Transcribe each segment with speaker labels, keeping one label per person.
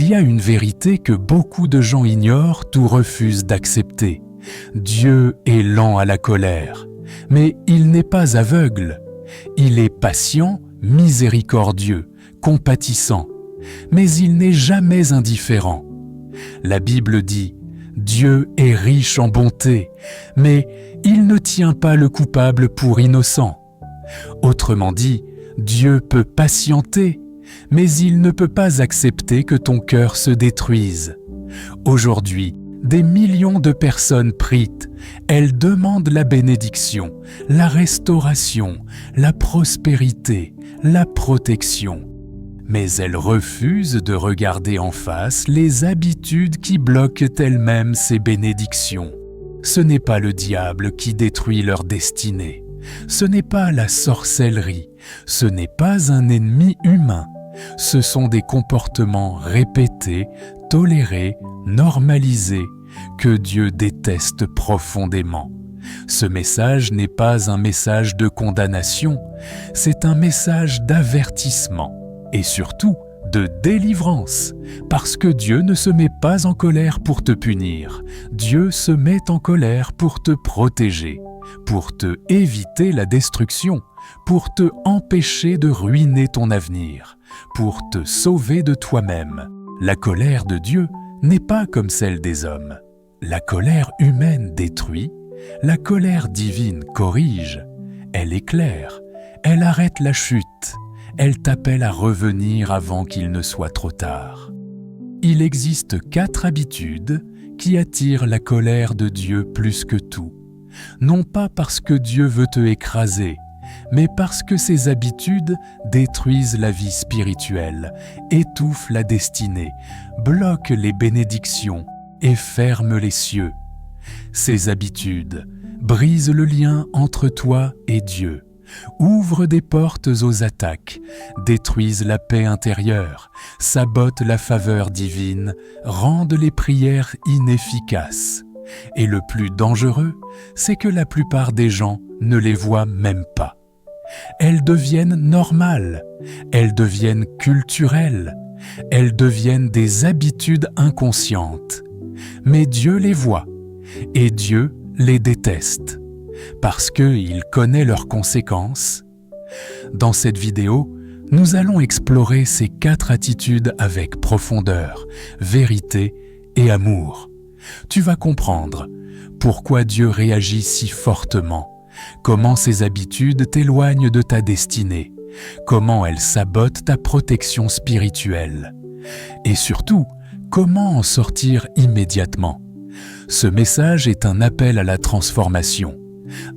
Speaker 1: y a une vérité que beaucoup de gens ignorent ou refusent d'accepter. Dieu est lent à la colère, mais il n'est pas aveugle. Il est patient, miséricordieux, compatissant, mais il n'est jamais indifférent. La Bible dit « Dieu est riche en bonté, mais il ne tient pas le coupable pour innocent. » Autrement dit, Dieu peut patienter, mais il ne peut pas accepter que ton cœur se détruise. Aujourd'hui, des millions de personnes prient, elles demandent la bénédiction, la restauration, la prospérité, la protection. Mais elles refusent de regarder en face les habitudes qui bloquent elles-mêmes ces bénédictions. Ce n'est pas le diable qui détruit leur destinée. Ce n'est pas la sorcellerie. Ce n'est pas un ennemi humain. Ce sont des comportements répétés, tolérés, normalisés, que Dieu déteste profondément. Ce message n'est pas un message de condamnation, c'est un message d'avertissement et surtout de délivrance, parce que Dieu ne se met pas en colère pour te punir, Dieu se met en colère pour te protéger, pour te éviter la destruction, pour te empêcher de ruiner ton avenir, pour te sauver de toi-même. La colère de Dieu n'est pas comme celle des hommes. La colère humaine détruit, la colère divine corrige. Elle éclaire, elle arrête la chute, elle t'appelle à revenir avant qu'il ne soit trop tard. Il existe 4 habitudes qui attirent la colère de Dieu plus que tout. Non pas parce que Dieu veut te écraser, mais parce que ces habitudes détruisent la vie spirituelle, étouffent la destinée, bloquent les bénédictions et ferment les cieux. Ces habitudes brisent le lien entre toi et Dieu, ouvrent des portes aux attaques, détruisent la paix intérieure, sabotent la faveur divine, rendent les prières inefficaces. Et le plus dangereux, c'est que la plupart des gens ne les voient même pas. Elles deviennent normales, elles deviennent culturelles, elles deviennent des habitudes inconscientes. Mais Dieu les voit, et Dieu les déteste, parce qu'il connaît leurs conséquences. Dans cette vidéo, nous allons explorer ces 4 attitudes avec profondeur, vérité et amour. Tu vas comprendre pourquoi Dieu réagit si fortement, comment ces habitudes t'éloignent de ta destinée, comment elles sabotent ta protection spirituelle, et surtout, comment en sortir immédiatement. Ce message est un appel à la transformation,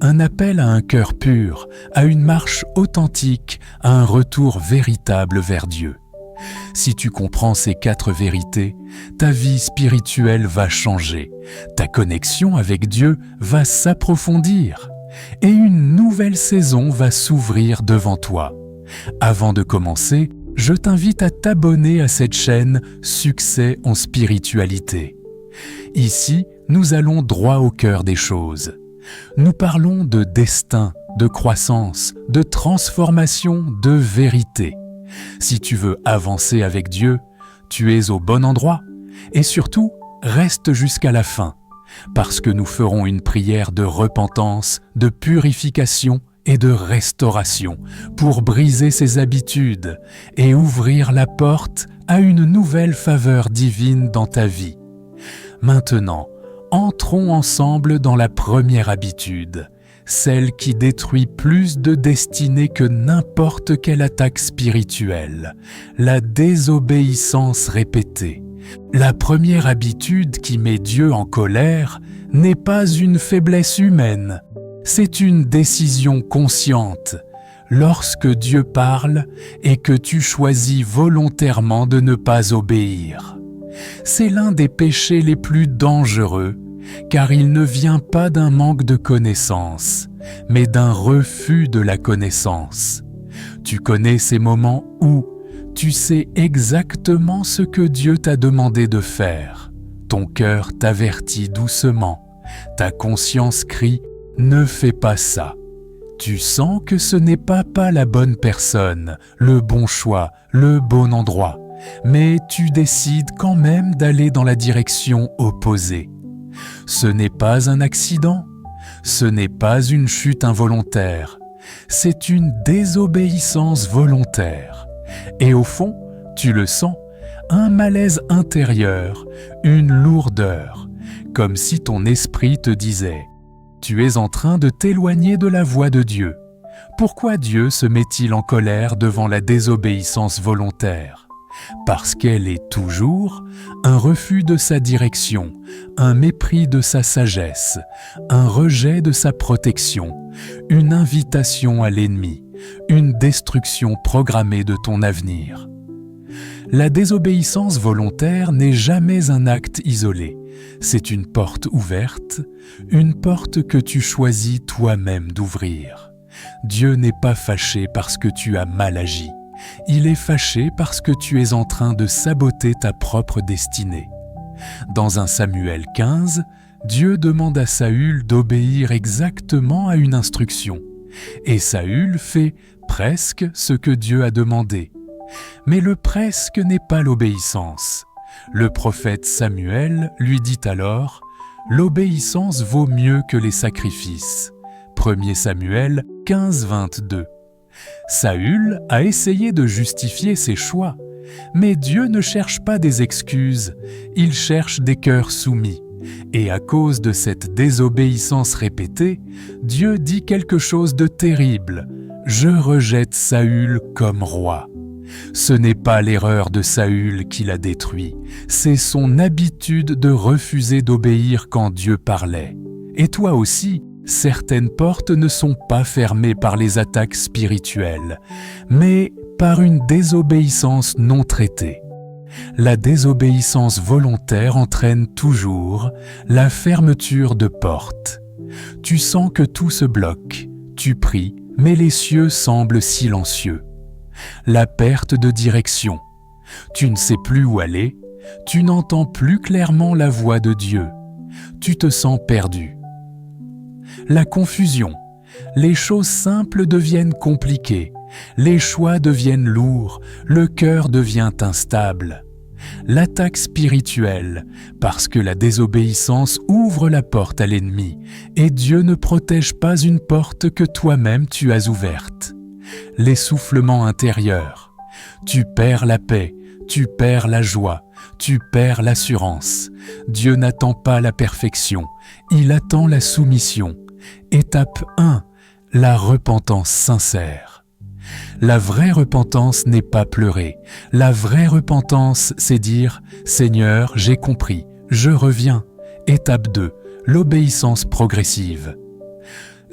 Speaker 1: un appel à un cœur pur, à une marche authentique, à un retour véritable vers Dieu. Si tu comprends ces 4 vérités, ta vie spirituelle va changer, ta connexion avec Dieu va s'approfondir et une nouvelle saison va s'ouvrir devant toi. Avant de commencer, je t'invite à t'abonner à cette chaîne Succès en spiritualité. Ici, nous allons droit au cœur des choses. Nous parlons de destin, de croissance, de transformation, de vérité. Si tu veux avancer avec Dieu, tu es au bon endroit. Et surtout, reste jusqu'à la fin, parce que nous ferons une prière de repentance, de purification et de restauration pour briser ces habitudes et ouvrir la porte à une nouvelle faveur divine dans ta vie. Maintenant, entrons ensemble dans la première habitude, celle qui détruit plus de destinées que n'importe quelle attaque spirituelle, la désobéissance répétée. La première habitude qui met Dieu en colère n'est pas une faiblesse humaine, c'est une décision consciente. Lorsque Dieu parle et que tu choisis volontairement de ne pas obéir. C'est l'un des péchés les plus dangereux, car il ne vient pas d'un manque de connaissance, mais d'un refus de la connaissance. Tu connais ces moments où tu sais exactement ce que Dieu t'a demandé de faire. Ton cœur t'avertit doucement, ta conscience crie « Ne fais pas ça ». Tu sens que ce n'est pas la bonne personne, le bon choix, le bon endroit, mais tu décides quand même d'aller dans la direction opposée. Ce n'est pas un accident, ce n'est pas une chute involontaire, c'est une désobéissance volontaire. Et au fond, tu le sens, un malaise intérieur, une lourdeur, comme si ton esprit te disait « Tu es en train de t'éloigner de la voie de Dieu. Pourquoi Dieu se met-il en colère devant la désobéissance volontaire ? Parce qu'elle est toujours un refus de sa direction, un mépris de sa sagesse, un rejet de sa protection, une invitation à l'ennemi, une destruction programmée de ton avenir. » La désobéissance volontaire n'est jamais un acte isolé. C'est une porte ouverte, une porte que tu choisis toi-même d'ouvrir. Dieu n'est pas fâché parce que tu as mal agi. Il est fâché parce que tu es en train de saboter ta propre destinée. Dans 1 Samuel 15, Dieu demande à Saül d'obéir exactement à une instruction. Et Saül fait presque ce que Dieu a demandé. Mais le presque n'est pas l'obéissance. Le prophète Samuel lui dit alors « L'obéissance vaut mieux que les sacrifices ». 1 Samuel 15, 22. Saül a essayé de justifier ses choix, mais Dieu ne cherche pas des excuses, il cherche des cœurs soumis. Et à cause de cette désobéissance répétée, Dieu dit quelque chose de terrible « Je rejette Saül comme roi ». Ce n'est pas l'erreur de Saül qui l'a détruit, c'est son habitude de refuser d'obéir quand Dieu parlait. Et toi aussi, certaines portes ne sont pas fermées par les attaques spirituelles, mais par une désobéissance non traitée. La désobéissance volontaire entraîne toujours la fermeture de portes. Tu sens que tout se bloque, tu pries, mais les cieux semblent silencieux. La perte de direction. Tu ne sais plus où aller, tu n'entends plus clairement la voix de Dieu. Tu te sens perdu. La confusion. Les choses simples deviennent compliquées, les choix deviennent lourds, le cœur devient instable. L'attaque spirituelle, parce que la désobéissance ouvre la porte à l'ennemi, et Dieu ne protège pas une porte que toi-même tu as ouverte. L'essoufflement intérieur. Tu perds la paix, tu perds la joie, tu perds l'assurance. Dieu n'attend pas la perfection, il attend la soumission. Étape 1, la repentance sincère. La vraie repentance n'est pas pleurer. La vraie repentance, c'est dire « Seigneur, j'ai compris, je reviens ». Étape 2, l'obéissance progressive.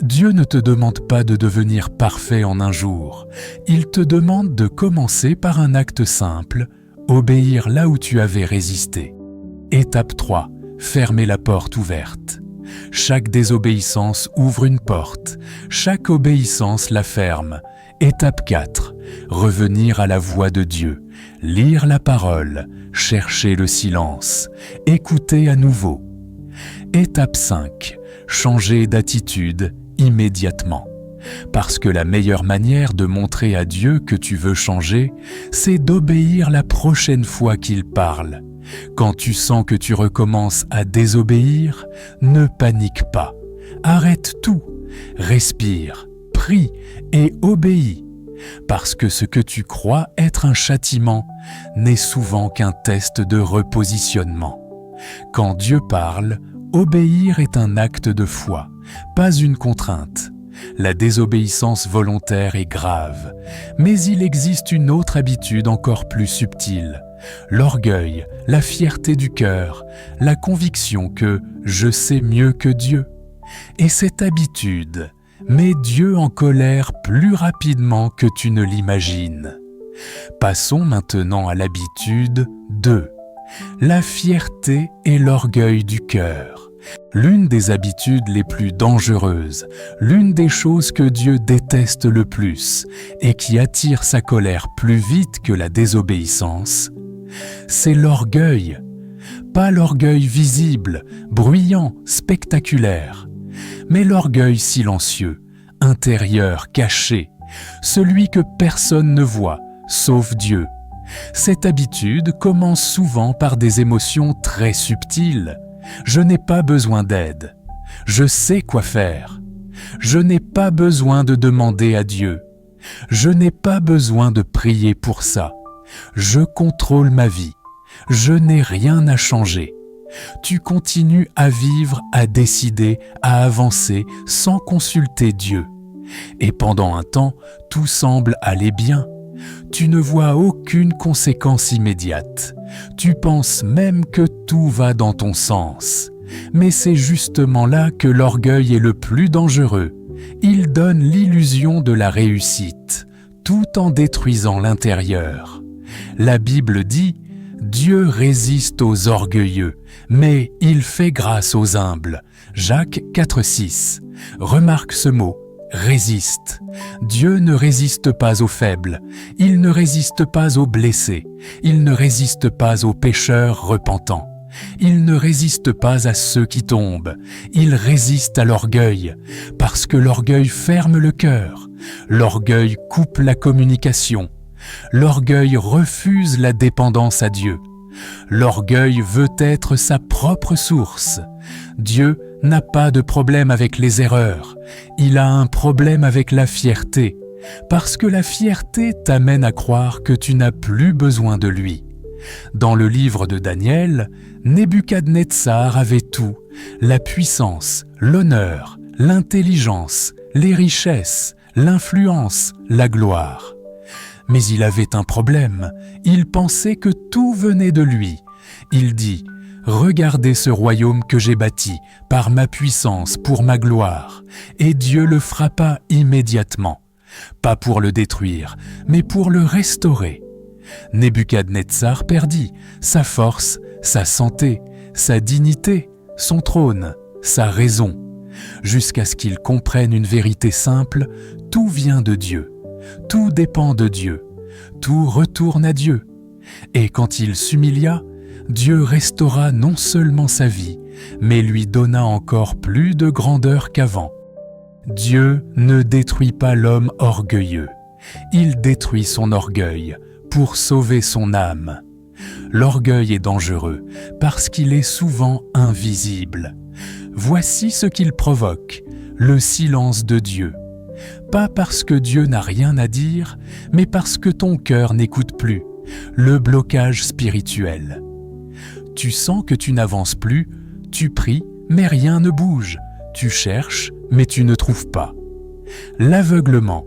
Speaker 1: Dieu ne te demande pas de devenir parfait en un jour. Il te demande de commencer par un acte simple, obéir là où tu avais résisté. Étape 3, fermer la porte ouverte. Chaque désobéissance ouvre une porte, chaque obéissance la ferme. Étape 4, revenir à la voix de Dieu, lire la parole, chercher le silence, écouter à nouveau. Étape 5, changer d'attitude immédiatement. Parce que la meilleure manière de montrer à Dieu que tu veux changer, c'est d'obéir la prochaine fois qu'il parle. Quand tu sens que tu recommences à désobéir, ne panique pas. Arrête tout, respire, prie et obéis. Parce que ce que tu crois être un châtiment n'est souvent qu'un test de repositionnement. Quand Dieu parle, obéir est un acte de foi, pas une contrainte. La désobéissance volontaire est grave, mais il existe une autre habitude encore plus subtile. L'orgueil, la fierté du cœur, la conviction que je sais mieux que Dieu. Et cette habitude met Dieu en colère plus rapidement que tu ne l'imagines. Passons maintenant à l'habitude 2. La fierté et l'orgueil du cœur. L'une des habitudes les plus dangereuses, l'une des choses que Dieu déteste le plus et qui attire sa colère plus vite que la désobéissance, c'est l'orgueil. Pas l'orgueil visible, bruyant, spectaculaire, mais l'orgueil silencieux, intérieur, caché, celui que personne ne voit, sauf Dieu. Cette habitude commence souvent par des émotions très subtiles. Je n'ai pas besoin d'aide. Je sais quoi faire. Je n'ai pas besoin de demander à Dieu. Je n'ai pas besoin de prier pour ça. Je contrôle ma vie. Je n'ai rien à changer. Tu continues à vivre, à décider, à avancer sans consulter Dieu. Et pendant un temps, tout semble aller bien. Tu ne vois aucune conséquence immédiate. Tu penses même que tout va dans ton sens. Mais c'est justement là que l'orgueil est le plus dangereux. Il donne l'illusion de la réussite, tout en détruisant l'intérieur. La Bible dit « Dieu résiste aux orgueilleux, mais il fait grâce aux humbles ». Jacques 4,6. Remarque ce mot. Résiste. Dieu ne résiste pas aux faibles, il ne résiste pas aux blessés, il ne résiste pas aux pécheurs repentants, il ne résiste pas à ceux qui tombent, il résiste à l'orgueil, parce que l'orgueil ferme le cœur, l'orgueil coupe la communication, l'orgueil refuse la dépendance à Dieu, l'orgueil veut être sa propre source. Dieu n'a pas de problème avec les erreurs, il a un problème avec la fierté, parce que la fierté t'amène à croire que tu n'as plus besoin de lui. Dans le livre de Daniel, Nebuchadnezzar avait tout, la puissance, l'honneur, l'intelligence, les richesses, l'influence, la gloire. Mais il avait un problème, il pensait que tout venait de lui. Il dit « Regardez ce royaume que j'ai bâti par ma puissance pour ma gloire. » Et Dieu le frappa immédiatement, pas pour le détruire, mais pour le restaurer. Nebuchadnezzar perdit sa force, sa santé, sa dignité, son trône, sa raison, jusqu'à ce qu'il comprenne une vérité simple, tout vient de Dieu, tout dépend de Dieu, tout retourne à Dieu. Et quand il s'humilia, Dieu restaura non seulement sa vie, mais lui donna encore plus de grandeur qu'avant. Dieu ne détruit pas l'homme orgueilleux, il détruit son orgueil pour sauver son âme. L'orgueil est dangereux parce qu'il est souvent invisible. Voici ce qu'il provoque, le silence de Dieu. Pas parce que Dieu n'a rien à dire, mais parce que ton cœur n'écoute plus, le blocage spirituel. Tu sens que tu n'avances plus, tu pries, mais rien ne bouge. Tu cherches, mais tu ne trouves pas. L'aveuglement.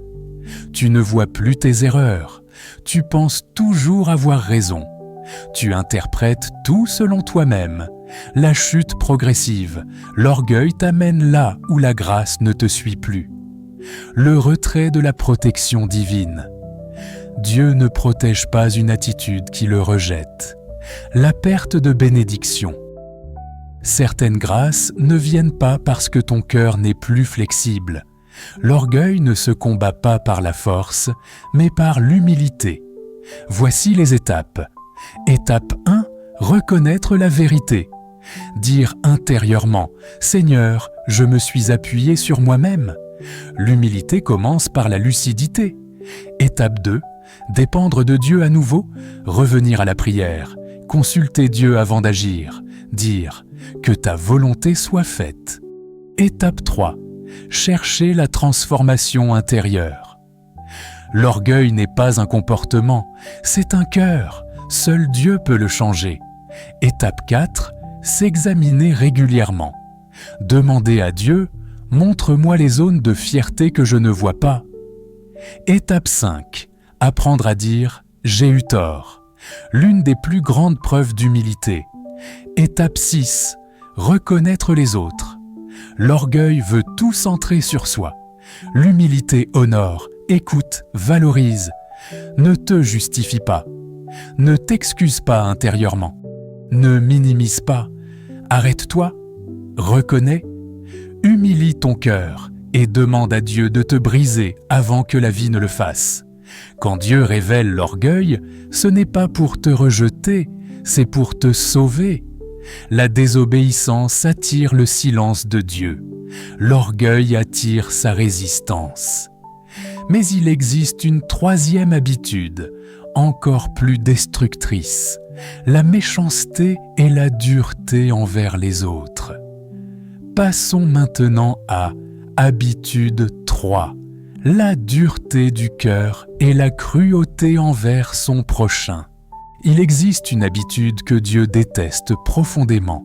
Speaker 1: Tu ne vois plus tes erreurs. Tu penses toujours avoir raison. Tu interprètes tout selon toi-même. La chute progressive, l'orgueil t'amène là où la grâce ne te suit plus. Le retrait de la protection divine. Dieu ne protège pas une attitude qui le rejette. La perte de bénédiction. Certaines grâces ne viennent pas parce que ton cœur n'est plus flexible. L'orgueil ne se combat pas par la force, mais par l'humilité. Voici les étapes. Étape 1, reconnaître la vérité. Dire intérieurement « Seigneur, je me suis appuyé sur moi-même ». L'humilité commence par la lucidité. Étape 2, dépendre de Dieu à nouveau, revenir à la prière, consulter Dieu avant d'agir, dire « Que ta volonté soit faite ». Étape 3, chercher la transformation intérieure. L'orgueil n'est pas un comportement, c'est un cœur. Seul Dieu peut le changer. Étape 4, s'examiner régulièrement. Demander à Dieu « Montre-moi les zones de fierté que je ne vois pas ». Étape 5, apprendre à dire « J'ai eu tort ». L'une des plus grandes preuves d'humilité. Étape 6, reconnaître les autres. L'orgueil veut tout centrer sur soi. L'humilité honore, écoute, valorise. Ne te justifie pas. Ne t'excuse pas intérieurement. Ne minimise pas. Arrête-toi. Reconnais. Humilie ton cœur et demande à Dieu de te briser avant que la vie ne le fasse. Quand Dieu révèle l'orgueil, ce n'est pas pour te rejeter, c'est pour te sauver. La désobéissance attire le silence de Dieu. L'orgueil attire sa résistance. Mais il existe une troisième habitude, encore plus destructrice, la méchanceté et la dureté envers les autres. Passons maintenant à habitude 3, la dureté du cœur et la cruauté envers son prochain. Il existe une habitude que Dieu déteste profondément,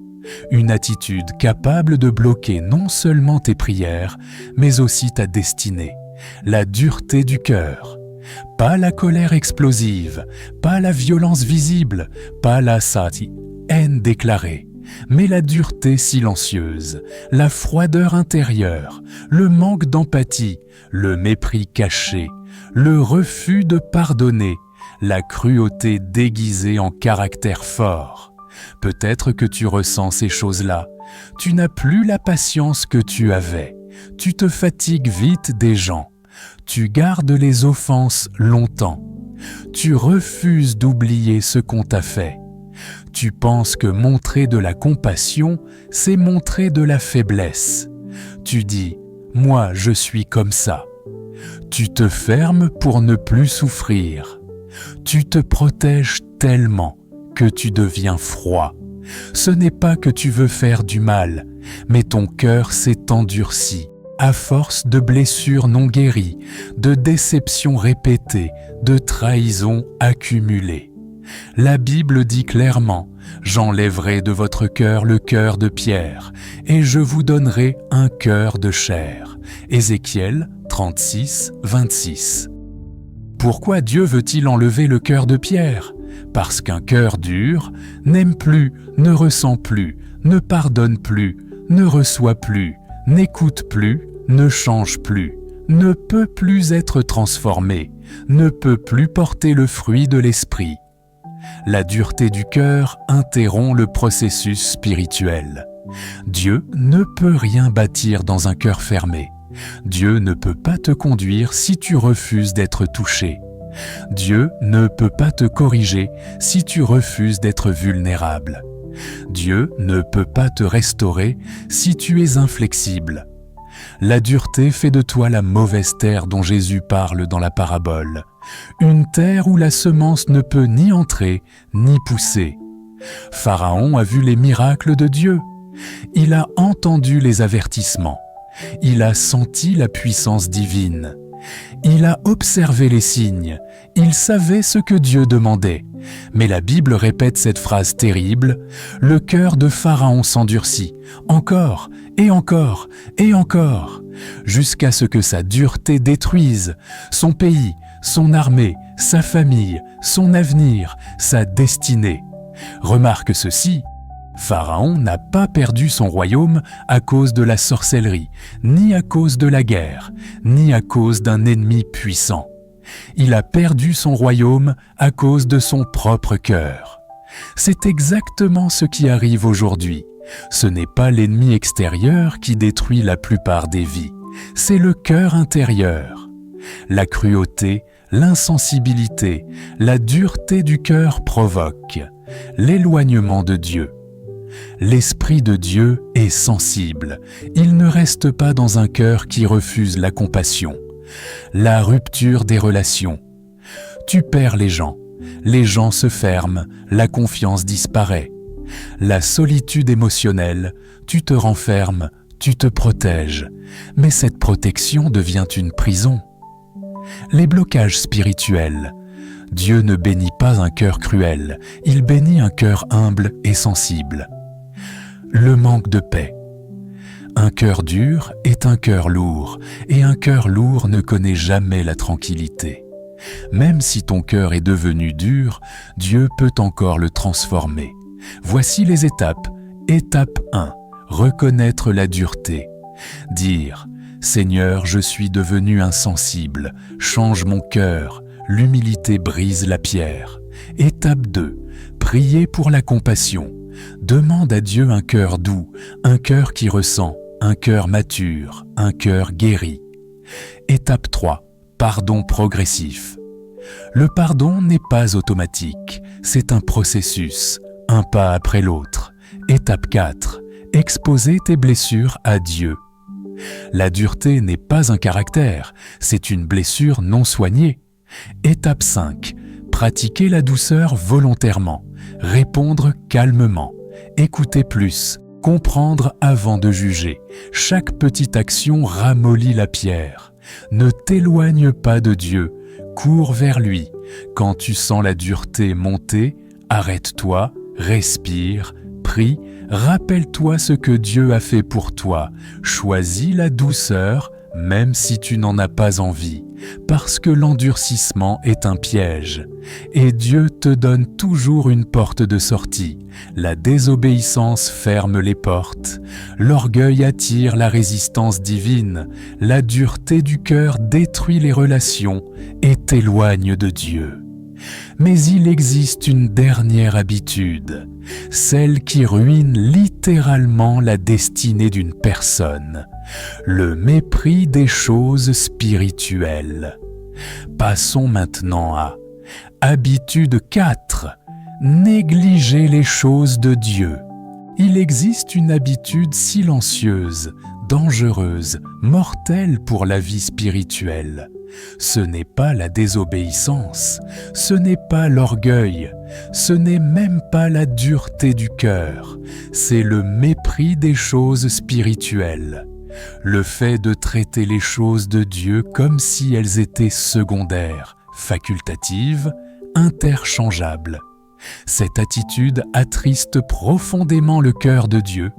Speaker 1: une attitude capable de bloquer non seulement tes prières, mais aussi ta destinée, la dureté du cœur. Pas la colère explosive, pas la violence visible, pas la haine déclarée, mais la dureté silencieuse, la froideur intérieure, le manque d'empathie, le mépris caché, le refus de pardonner, la cruauté déguisée en caractère fort. Peut-être que tu ressens ces choses-là. Tu n'as plus la patience que tu avais. Tu te fatigues vite des gens. Tu gardes les offenses longtemps. Tu refuses d'oublier ce qu'on t'a fait. Tu penses que montrer de la compassion, c'est montrer de la faiblesse. Tu dis « moi, je suis comme ça ». Tu te fermes pour ne plus souffrir. Tu te protèges tellement que tu deviens froid. Ce n'est pas que tu veux faire du mal, mais ton cœur s'est endurci à force de blessures non guéries, de déceptions répétées, de trahisons accumulées. La Bible dit clairement « J'enlèverai de votre cœur le cœur de pierre, et je vous donnerai un cœur de chair. » Ézéchiel 36, 26. Pourquoi Dieu veut-il enlever le cœur de pierre ? Parce qu'un cœur dur n'aime plus, ne ressent plus, ne pardonne plus, ne reçoit plus, n'écoute plus, ne change plus, ne peut plus être transformé, ne peut plus porter le fruit de l'esprit. La dureté du cœur interrompt le processus spirituel. Dieu ne peut rien bâtir dans un cœur fermé. Dieu ne peut pas te conduire si tu refuses d'être touché. Dieu ne peut pas te corriger si tu refuses d'être vulnérable. Dieu ne peut pas te restaurer si tu es inflexible. La dureté fait de toi la mauvaise terre dont Jésus parle dans la parabole. Une terre où la semence ne peut ni entrer ni pousser. Pharaon a vu les miracles de Dieu. Il a entendu les avertissements. Il a senti la puissance divine. Il a observé les signes. Il savait ce que Dieu demandait. Mais la Bible répète cette phrase terrible « Le cœur de Pharaon s'endurcit, encore, et encore, et encore, jusqu'à ce que sa dureté détruise son pays, son armée, sa famille, son avenir, sa destinée. » Remarque ceci, Pharaon n'a pas perdu son royaume à cause de la sorcellerie, ni à cause de la guerre, ni à cause d'un ennemi puissant. Il a perdu son royaume à cause de son propre cœur. C'est exactement ce qui arrive aujourd'hui. Ce n'est pas l'ennemi extérieur qui détruit la plupart des vies, c'est le cœur intérieur. La cruauté, l'insensibilité, la dureté du cœur provoquent l'éloignement de Dieu. L'Esprit de Dieu est sensible. Il ne reste pas dans un cœur qui refuse la compassion. La rupture des relations. Tu perds les gens se ferment, la confiance disparaît. La solitude émotionnelle, tu te renfermes, tu te protèges, mais cette protection devient une prison. Les blocages spirituels. Dieu ne bénit pas un cœur cruel, il bénit un cœur humble et sensible. Le manque de paix. Un cœur dur est un cœur lourd, et un cœur lourd ne connaît jamais la tranquillité. Même si ton cœur est devenu dur, Dieu peut encore le transformer. Voici les étapes. Étape 1. Reconnaître la dureté. Dire « Seigneur, je suis devenu insensible, change mon cœur, l'humilité brise la pierre. » Étape 2. Prier pour la compassion. Demande à Dieu un cœur doux, un cœur qui ressent, un cœur mature, un cœur guéri. Étape 3. Pardon progressif. Le pardon n'est pas automatique, c'est un processus, un pas après l'autre. Étape 4. Exposer tes blessures à Dieu. La dureté n'est pas un caractère, c'est une blessure non soignée. Étape 5. Pratiquer la douceur volontairement, répondre calmement, écouter plus, comprendre avant de juger. Chaque petite action ramollit la pierre. Ne t'éloigne pas de Dieu, cours vers lui. Quand tu sens la dureté monter, arrête-toi, respire, prie, rappelle-toi ce que Dieu a fait pour toi. Choisis la douceur, même si tu n'en as pas envie, parce que l'endurcissement est un piège. Et Dieu te donne toujours une porte de sortie. La désobéissance ferme les portes. L'orgueil attire la résistance divine. La dureté du cœur détruit les relations et t'éloigne de Dieu. Mais il existe une dernière habitude, celle qui ruine littéralement la destinée d'une personne, le mépris des choses spirituelles. Passons maintenant à habitude 4, négliger les choses de Dieu. Il existe une habitude silencieuse, dangereuse, mortelle pour la vie spirituelle. Ce n'est pas la désobéissance, ce n'est pas l'orgueil, ce n'est même pas la dureté du cœur, c'est le mépris des choses spirituelles. Le fait de traiter les choses de Dieu comme si elles étaient secondaires, facultatives, interchangeables. Cette attitude attriste profondément le cœur de Dieu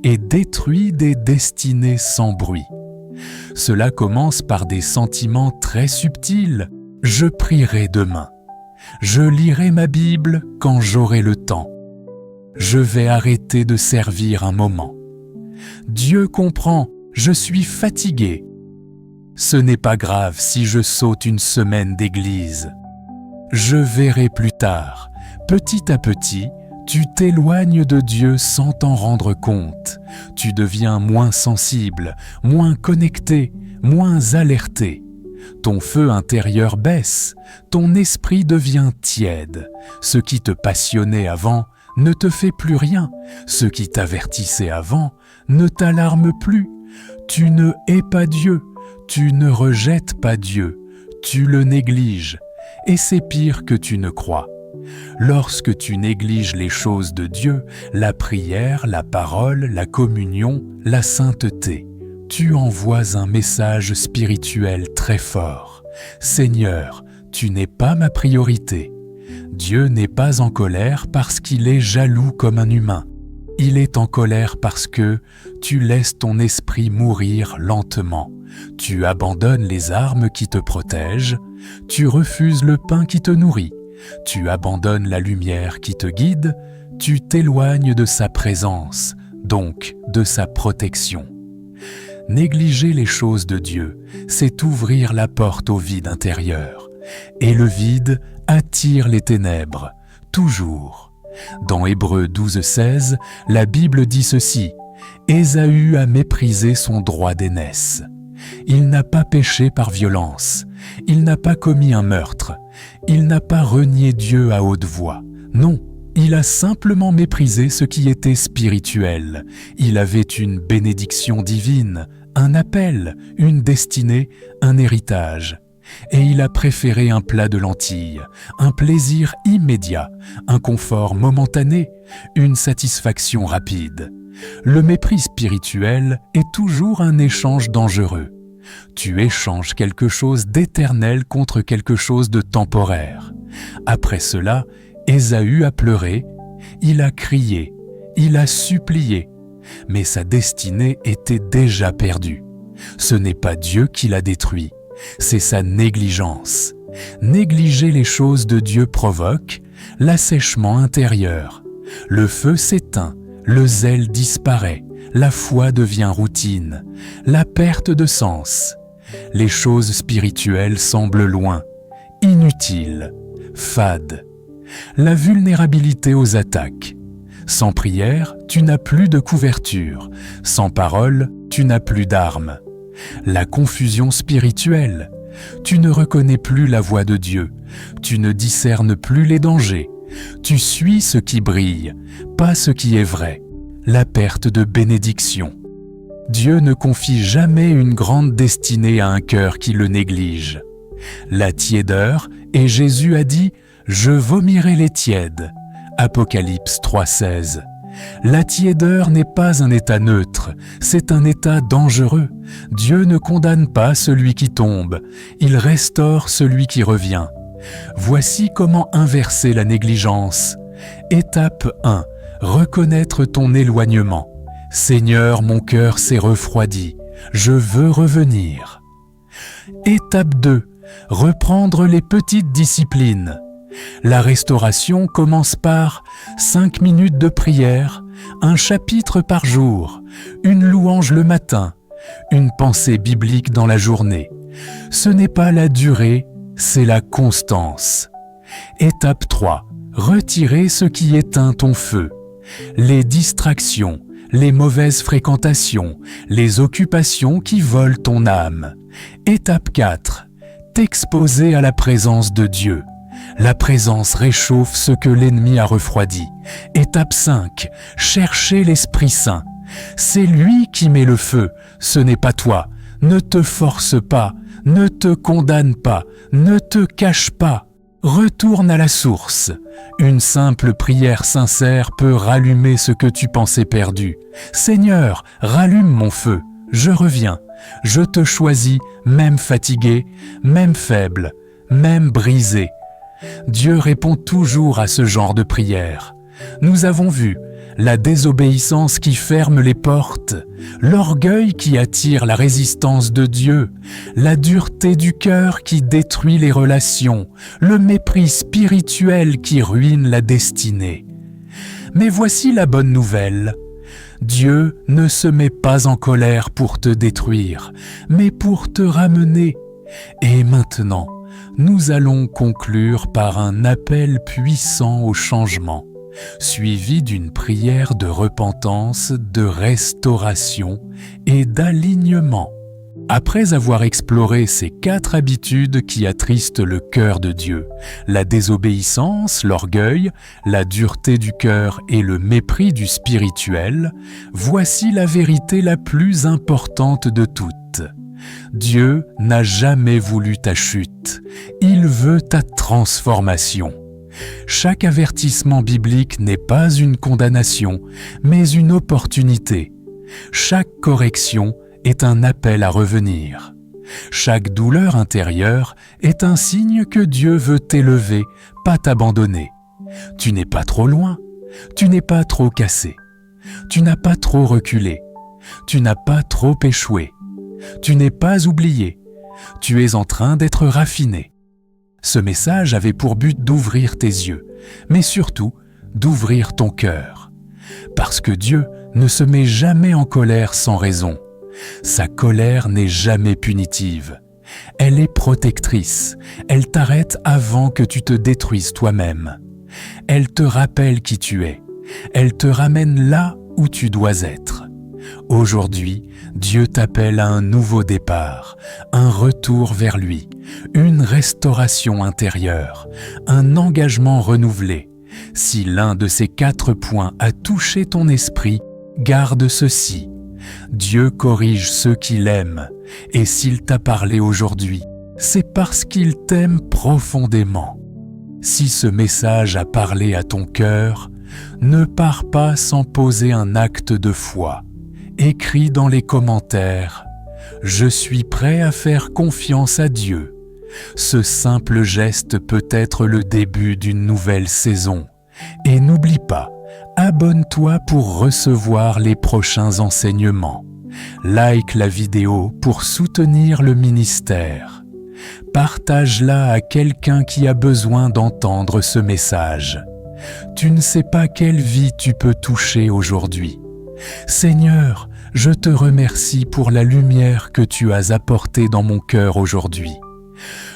Speaker 1: et détruit des destinées sans bruit. Cela commence par des sentiments très subtils. Je prierai demain. Je lirai ma Bible quand j'aurai le temps. Je vais arrêter de servir un moment. Dieu comprend, je suis fatigué. Ce n'est pas grave si je saute une semaine d'église. Je verrai plus tard. Petit à petit, tu t'éloignes de Dieu sans t'en rendre compte. Tu deviens moins sensible, moins connecté, moins alerté. Ton feu intérieur baisse, ton esprit devient tiède. Ce qui te passionnait avant ne te fait plus rien. Ce qui t'avertissait avant ne t'alarme plus. Tu ne hais pas Dieu, tu ne rejettes pas Dieu, tu le négliges. Et c'est pire que tu ne crois. Lorsque tu négliges les choses de Dieu, la prière, la parole, la communion, la sainteté, tu envoies un message spirituel très fort. Seigneur, tu n'es pas ma priorité. Dieu n'est pas en colère parce qu'il est jaloux comme un humain. Il est en colère parce que tu laisses ton esprit mourir lentement. Tu abandonnes les armes qui te protègent, tu refuses le pain qui te nourrit. Tu abandonnes la lumière qui te guide, tu t'éloignes de sa présence, donc de sa protection. Négliger les choses de Dieu, c'est ouvrir la porte au vide intérieur. Et le vide attire les ténèbres, toujours. Dans Hébreux 12:16, la Bible dit ceci: « Ésaü a méprisé son droit d'aînesse. Il n'a pas péché par violence, il n'a pas commis un meurtre, il n'a pas renié Dieu à haute voix. Non, il a simplement méprisé ce qui était spirituel. Il avait une bénédiction divine, un appel, une destinée, un héritage. Et il a préféré un plat de lentilles, un plaisir immédiat, un confort momentané, une satisfaction rapide. Le mépris spirituel est toujours un échange dangereux. Tu échanges quelque chose d'éternel contre quelque chose de temporaire. Après cela, Ésaü a pleuré, il a crié, il a supplié, mais sa destinée était déjà perdue. Ce n'est pas Dieu qui l'a détruit, c'est sa négligence. Négliger les choses de Dieu provoque l'assèchement intérieur. Le feu s'éteint, le zèle disparaît, la foi devient routine, la perte de sens. Les choses spirituelles semblent loin, inutiles, fades. La vulnérabilité aux attaques. Sans prière, tu n'as plus de couverture. Sans parole, tu n'as plus d'armes. La confusion spirituelle. Tu ne reconnais plus la voix de Dieu. Tu ne discernes plus les dangers. Tu suis ce qui brille, pas ce qui est vrai. La perte de bénédiction. Dieu ne confie jamais une grande destinée à un cœur qui le néglige. La tiédeur, et Jésus a dit je vomirai les tièdes. Apocalypse 3,16. La tiédeur n'est pas un état neutre, c'est un état dangereux. Dieu ne condamne pas celui qui tombe, il restaure celui qui revient. Voici comment inverser la négligence. Étape 1. Reconnaître ton éloignement. Seigneur, mon cœur s'est refroidi, je veux revenir. Étape 2. Reprendre les petites disciplines. La restauration commence par 5 minutes de prière, un chapitre par jour, une louange le matin, une pensée biblique dans la journée. Ce n'est pas la durée, c'est la constance. Étape 3. Retirer ce qui éteint ton feu. Les distractions, les mauvaises fréquentations, les occupations qui volent ton âme. Étape 4. T'exposer à la présence de Dieu. La présence réchauffe ce que l'ennemi a refroidi. Étape 5. Chercher l'Esprit Saint. C'est lui qui met le feu, ce n'est pas toi. Ne te force pas, ne te condamne pas, ne te cache pas. Retourne à la source. Une simple prière sincère peut rallumer ce que tu pensais perdu. Seigneur, rallume mon feu, je reviens. Je te choisis, même fatigué, même faible, même brisé. Dieu répond toujours à ce genre de prière. Nous avons vu la désobéissance qui ferme les portes, l'orgueil qui attire la résistance de Dieu, la dureté du cœur qui détruit les relations, le mépris spirituel qui ruine la destinée. Mais voici la bonne nouvelle. Dieu ne se met pas en colère pour te détruire, mais pour te ramener. Et maintenant, nous allons conclure par un appel puissant au changement, suivi d'une prière de repentance, de restauration et d'alignement. Après avoir exploré ces 4 habitudes qui attristent le cœur de Dieu, la désobéissance, l'orgueil, la dureté du cœur et le mépris du spirituel, voici la vérité la plus importante de toutes. Dieu n'a jamais voulu ta chute, il veut ta transformation. Chaque avertissement biblique n'est pas une condamnation, mais une opportunité. Chaque correction est un appel à revenir. Chaque douleur intérieure est un signe que Dieu veut t'élever, pas t'abandonner. Tu n'es pas trop loin, tu n'es pas trop cassé, tu n'as pas trop reculé, tu n'as pas trop échoué, tu n'es pas oublié, tu es en train d'être raffiné. Ce message avait pour but d'ouvrir tes yeux, mais surtout d'ouvrir ton cœur. Parce que Dieu ne se met jamais en colère sans raison. Sa colère n'est jamais punitive. Elle est protectrice. Elle t'arrête avant que tu te détruises toi-même. Elle te rappelle qui tu es. Elle te ramène là où tu dois être. Aujourd'hui, Dieu t'appelle à un nouveau départ, un retour vers lui, une restauration intérieure, un engagement renouvelé. Si l'un de ces 4 points a touché ton esprit, garde ceci. Dieu corrige ceux qu'il aime, et s'il t'a parlé aujourd'hui, c'est parce qu'il t'aime profondément. Si ce message a parlé à ton cœur, ne pars pas sans poser un acte de foi. Écris dans les commentaires « Je suis prêt à faire confiance à Dieu ». Ce simple geste peut être le début d'une nouvelle saison. Et n'oublie pas, abonne-toi pour recevoir les prochains enseignements. Like la vidéo pour soutenir le ministère. Partage-la à quelqu'un qui a besoin d'entendre ce message. Tu ne sais pas quelle vie tu peux toucher aujourd'hui. Seigneur, je te remercie pour la lumière que tu as apportée dans mon cœur aujourd'hui.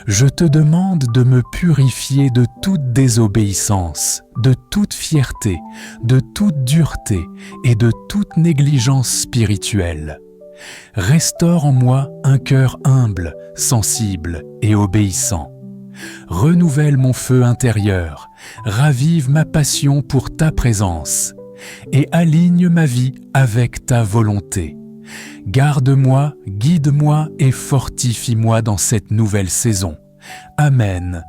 Speaker 1: Je te demande de me purifier de toute désobéissance, de toute fierté, de toute dureté et de toute négligence spirituelle. Restaure en moi un cœur humble, sensible et obéissant. Renouvelle mon feu intérieur, ravive ma passion pour ta présence et aligne ma vie avec ta volonté. Garde-moi, guide-moi et fortifie-moi dans cette nouvelle saison. Amen